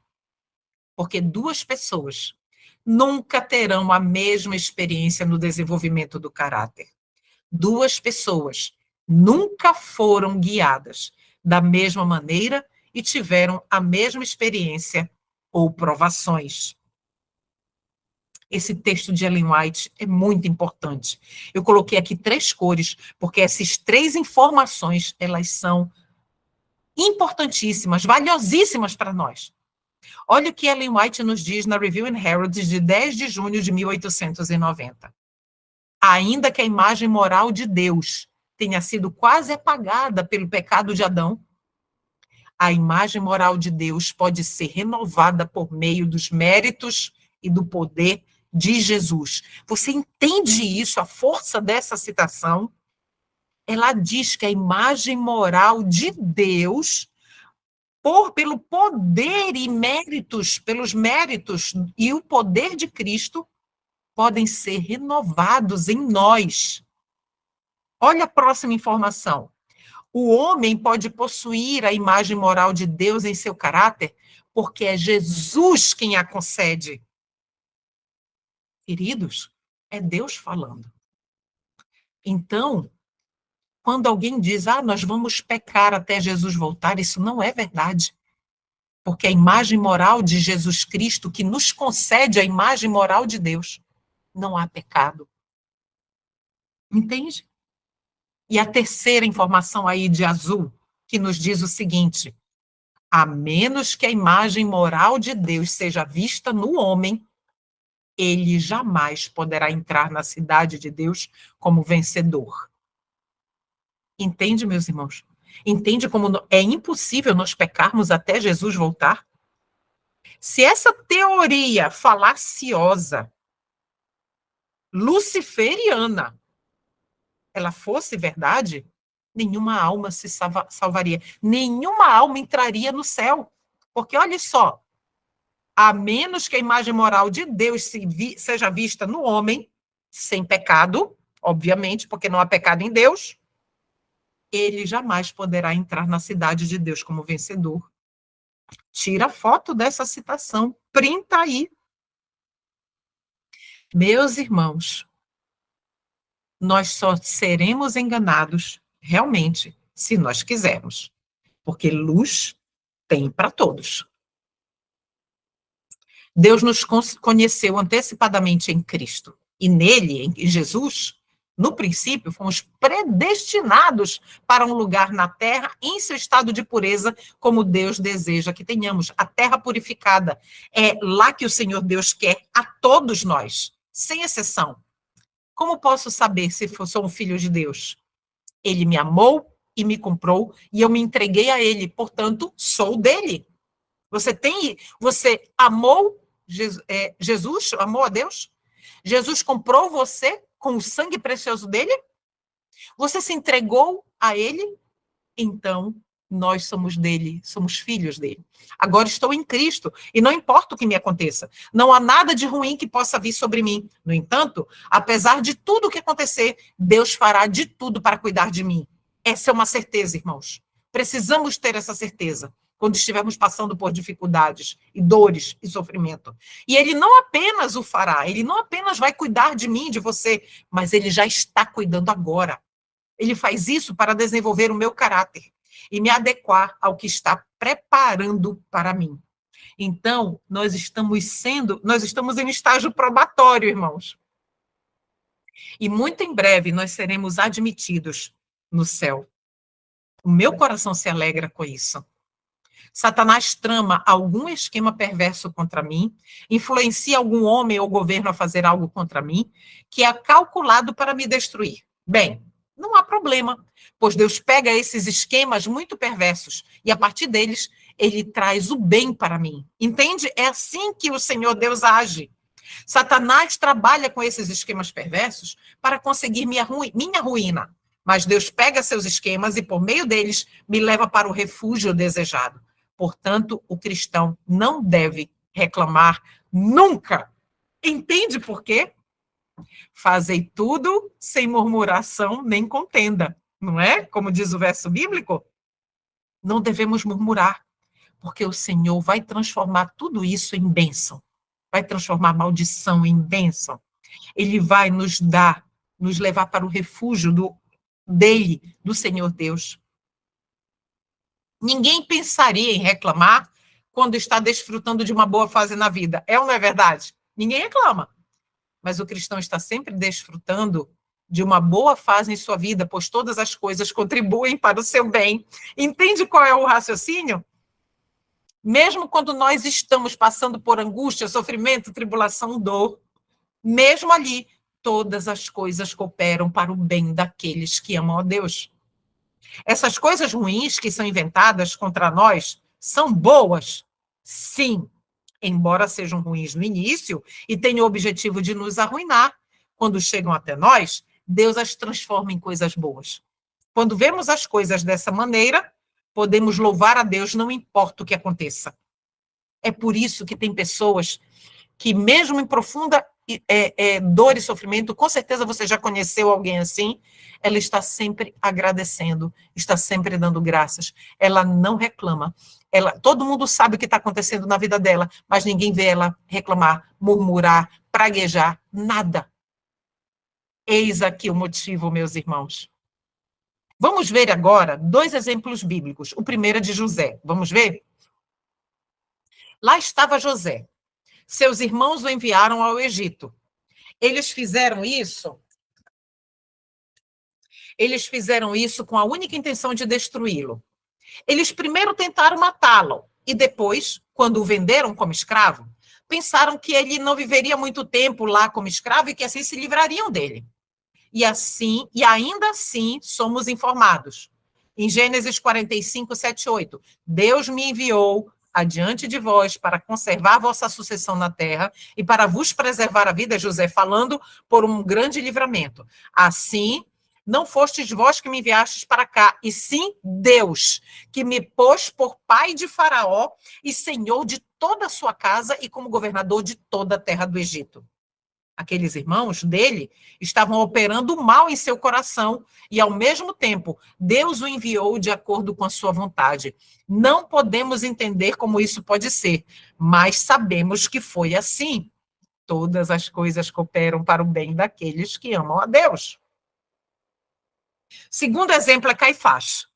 Porque duas pessoas nunca terão a mesma experiência no desenvolvimento do caráter. Duas pessoas nunca foram guiadas da mesma maneira e tiveram a mesma experiência ou provações. Esse texto de Ellen White é muito importante. Eu coloquei aqui 3 cores, porque essas 3 informações, elas são importantíssimas, valiosíssimas para nós. Olha o que Ellen White nos diz na Review and Herald de 10 de junho de 1890. Ainda que a imagem moral de Deus tenha sido quase apagada pelo pecado de Adão, a imagem moral de Deus pode ser renovada por meio dos méritos e do poder de Jesus. Você entende isso, a força dessa citação? Ela diz que a imagem moral de Deus, pelo poder e méritos, pelos méritos e o poder de Cristo, podem ser renovados em nós. Olha a próxima informação. O homem pode possuir a imagem moral de Deus em seu caráter, porque é Jesus quem a concede. Queridos, é Deus falando. Então, quando alguém diz, nós vamos pecar até Jesus voltar, isso não é verdade. Porque a imagem moral de Jesus Cristo, que nos concede a imagem moral de Deus, não há pecado. Entende? E a terceira informação aí de azul, que nos diz o seguinte: a menos que a imagem moral de Deus seja vista no homem, ele jamais poderá entrar na cidade de Deus como vencedor. Entende, meus irmãos? Entende como é impossível nós pecarmos até Jesus voltar? Se essa teoria falaciosa, luciferiana, ela fosse verdade, nenhuma alma se salvaria. Nenhuma alma entraria no céu. Porque, olha só, a menos que a imagem moral de Deus seja vista no homem, sem pecado, obviamente, porque não há pecado em Deus, ele jamais poderá entrar na cidade de Deus como vencedor. Tira foto dessa citação, printa aí. Meus irmãos, nós só seremos enganados realmente se nós quisermos, porque luz tem para todos. Deus nos conheceu antecipadamente em Cristo, e nele, em Jesus, no princípio, fomos predestinados para um lugar na terra em seu estado de pureza, como Deus deseja que tenhamos. A terra purificada é lá que o Senhor Deus quer a todos nós, sem exceção. Como posso saber se sou um filho de Deus? Ele me amou e me comprou, e eu me entreguei a ele, portanto, sou dele. Você amou Jesus, amou a Deus? Jesus comprou você com o sangue precioso dele? Você se entregou a ele? Então, nós somos dele, somos filhos dele. Agora estou em Cristo, e não importa o que me aconteça. Não há nada de ruim que possa vir sobre mim. No entanto, apesar de tudo o que acontecer, Deus fará de tudo para cuidar de mim. Essa é uma certeza, irmãos. Precisamos ter essa certeza quando estivermos passando por dificuldades e dores e sofrimento. E ele não apenas o fará, ele não apenas vai cuidar de mim, de você, mas ele já está cuidando agora. Ele faz isso para desenvolver o meu caráter e me adequar ao que está preparando para mim. Então, nós estamos em estágio probatório, irmãos. E muito em breve nós seremos admitidos no céu. O meu coração se alegra com isso. Satanás trama algum esquema perverso contra mim, influencia algum homem ou governo a fazer algo contra mim, que é calculado para me destruir. Bem, não há problema, pois Deus pega esses esquemas muito perversos e, a partir deles, ele traz o bem para mim. Entende? É assim que o Senhor Deus age. Satanás trabalha com esses esquemas perversos para conseguir minha ruína. Mas Deus pega seus esquemas e, por meio deles, me leva para o refúgio desejado. Portanto, o cristão não deve reclamar nunca. Entende por quê? Fazei tudo sem murmuração nem contenda, não é? Como diz o verso bíblico. Não devemos murmurar, porque o Senhor vai transformar tudo isso em bênção. Vai transformar maldição em bênção. Ele vai nos levar para o refúgio dele, do Senhor Deus. Ninguém pensaria em reclamar quando está desfrutando de uma boa fase na vida. É ou não é verdade? Ninguém reclama. Mas o cristão está sempre desfrutando de uma boa fase em sua vida, pois todas as coisas contribuem para o seu bem. Entende qual é o raciocínio? Mesmo quando nós estamos passando por angústia, sofrimento, tribulação, dor, mesmo ali, todas as coisas cooperam para o bem daqueles que amam a Deus. Essas coisas ruins que são inventadas contra nós são boas? Sim, embora sejam ruins no início e tenham o objetivo de nos arruinar. Quando chegam até nós, Deus as transforma em coisas boas. Quando vemos as coisas dessa maneira, podemos louvar a Deus, não importa o que aconteça. É por isso que tem pessoas que, mesmo em profunda dor e sofrimento, com certeza você já conheceu alguém assim, ela está sempre agradecendo, está sempre dando graças, ela não reclama. Todo mundo sabe o que está acontecendo na vida dela, mas ninguém vê ela reclamar, murmurar, praguejar, nada. Eis aqui o motivo, meus irmãos. Vamos ver agora 2 exemplos bíblicos. O primeiro é de José. Vamos ver? Lá estava José. Seus irmãos o enviaram ao Egito. Eles fizeram isso com a única intenção de destruí-lo. Eles primeiro tentaram matá-lo e depois, quando o venderam como escravo, pensaram que ele não viveria muito tempo lá como escravo e que assim se livrariam dele. E ainda assim somos informados. Em Gênesis 45, 7, 8, Deus me enviou adiante de vós para conservar vossa sucessão na terra e para vos preservar a vida, José falando por um grande livramento. Assim, não fostes vós que me enviastes para cá, e sim Deus, que me pôs por pai de Faraó e senhor de toda a sua casa e como governador de toda a terra do Egito. Aqueles irmãos dele estavam operando o mal em seu coração e, ao mesmo tempo, Deus o enviou de acordo com a sua vontade. Não podemos entender como isso pode ser, mas sabemos que foi assim. Todas as coisas cooperam para o bem daqueles que amam a Deus. Segundo exemplo é Caifás,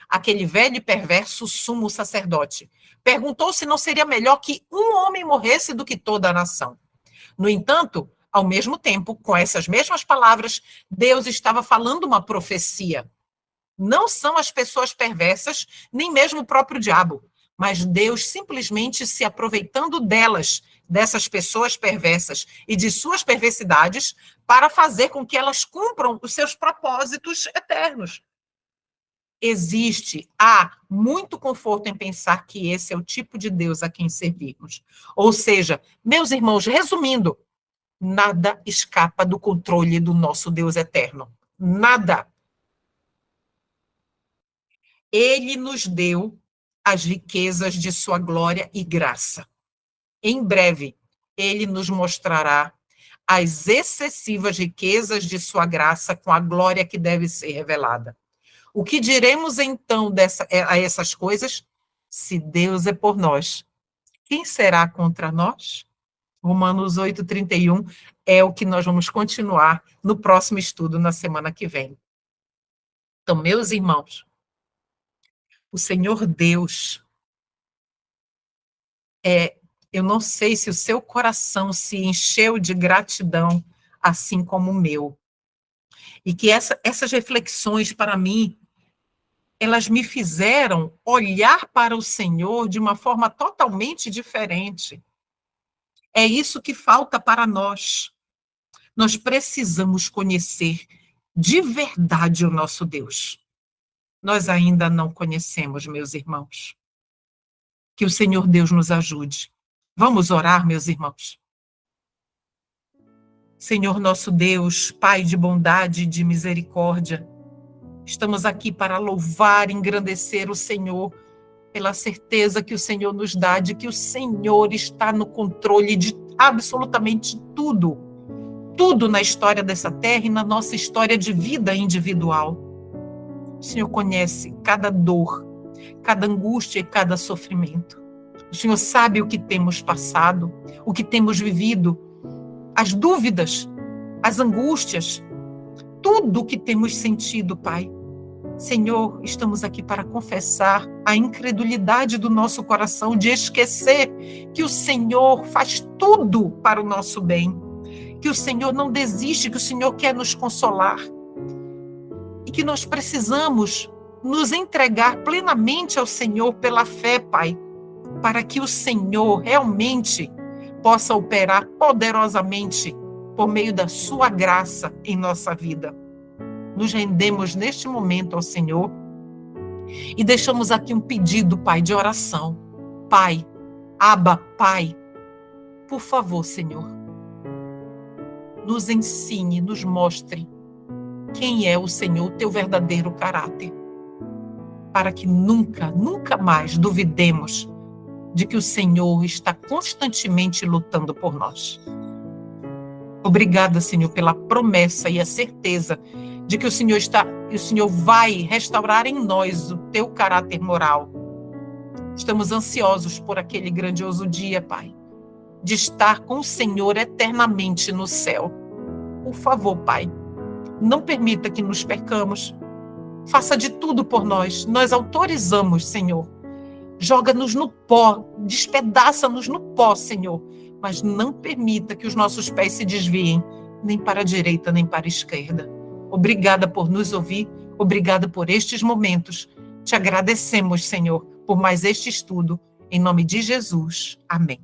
aquele velho e perverso sumo sacerdote. Perguntou se não seria melhor que um homem morresse do que toda a nação. No entanto, ao mesmo tempo, com essas mesmas palavras, Deus estava falando uma profecia. Não são as pessoas perversas, nem mesmo o próprio diabo, mas Deus simplesmente se aproveitando delas, dessas pessoas perversas e de suas perversidades, para fazer com que elas cumpram os seus propósitos eternos. Há muito conforto em pensar que esse é o tipo de Deus a quem servimos. Ou seja, meus irmãos, resumindo, nada escapa do controle do nosso Deus eterno. Nada. Ele nos deu as riquezas de sua glória e graça. Em breve, ele nos mostrará as excessivas riquezas de sua graça com a glória que deve ser revelada. O que diremos então a essas coisas? Se Deus é por nós, quem será contra nós? Romanos 8:31 é o que nós vamos continuar no próximo estudo, na semana que vem. Então, meus irmãos, o Senhor Deus eu não sei se o seu coração se encheu de gratidão, assim como o meu. E que essas reflexões, para mim, elas me fizeram olhar para o Senhor de uma forma totalmente diferente. É isso que falta para nós. Nós precisamos conhecer de verdade o nosso Deus. Nós ainda não conhecemos, meus irmãos. Que o Senhor Deus nos ajude. Vamos orar, meus irmãos. Senhor nosso Deus, Pai de bondade e de misericórdia, estamos aqui para louvar e engrandecer o Senhor pela certeza que o Senhor nos dá de que o Senhor está no controle de absolutamente tudo. Tudo na história dessa terra e na nossa história de vida individual. O Senhor conhece cada dor, cada angústia e cada sofrimento. O Senhor sabe o que temos passado, o que temos vivido, as dúvidas, as angústias, tudo o que temos sentido, Pai. Senhor, estamos aqui para confessar a incredulidade do nosso coração de esquecer que o Senhor faz tudo para o nosso bem, que o Senhor não desiste, que o Senhor quer nos consolar e que nós precisamos nos entregar plenamente ao Senhor pela fé, Pai, para que o Senhor realmente possa operar poderosamente por meio da sua graça em nossa vida. Nos rendemos neste momento ao Senhor e deixamos aqui um pedido, Pai, de oração. Pai, Abba, Pai, por favor, Senhor, nos ensine, nos mostre quem é o Senhor, teu verdadeiro caráter, para que nunca, nunca mais duvidemos de que o Senhor está constantemente lutando por nós. Obrigada, Senhor, pela promessa e a certeza de que o Senhor vai restaurar em nós o teu caráter moral. Estamos ansiosos por aquele grandioso dia, Pai, de estar com o Senhor eternamente no céu. Por favor, Pai, não permita que nos percamos. Faça de tudo por nós. Nós autorizamos, Senhor. Joga-nos no pó, despedaça-nos no pó, Senhor. Mas não permita que os nossos pés se desviem, nem para a direita, nem para a esquerda. Obrigada por nos ouvir, obrigada por estes momentos. Te agradecemos, Senhor, por mais este estudo. Em nome de Jesus. Amém.